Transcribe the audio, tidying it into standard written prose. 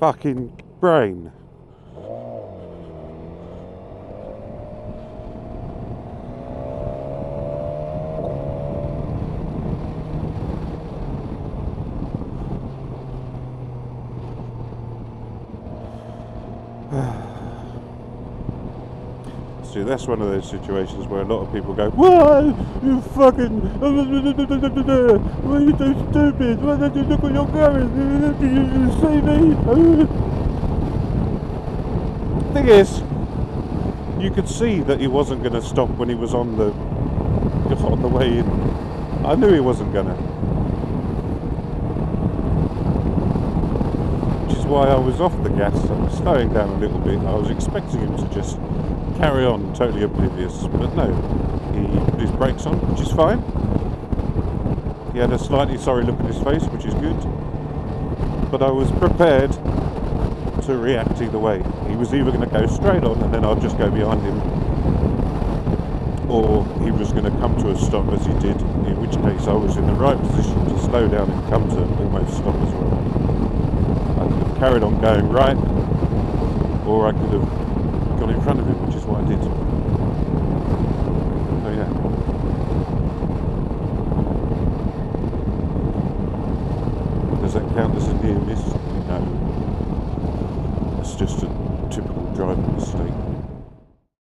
fucking brain. See, that's one of those situations where a lot of people go, "Why you fucking? Why are you so stupid? Why don't you look at your camera? You see me?" Thing is, you could see that he wasn't going to stop when he was on the way in. I knew he wasn't gonna. Which is why I was off the gas. I was slowing down a little bit. I was expecting him to just carry on totally oblivious, but no, he put his brakes on, which is fine. He had a slightly sorry look on his face, which is good, but I was prepared to react either way. He was either going to go straight on and then I'd just go behind him, or he was going to come to a stop as he did, in which case I was in the right position to slow down and come to almost stop as well. I could have carried on going right, or I could have gone in front of him, which is what I did. So yeah. Does that count as a near miss? No. It's just a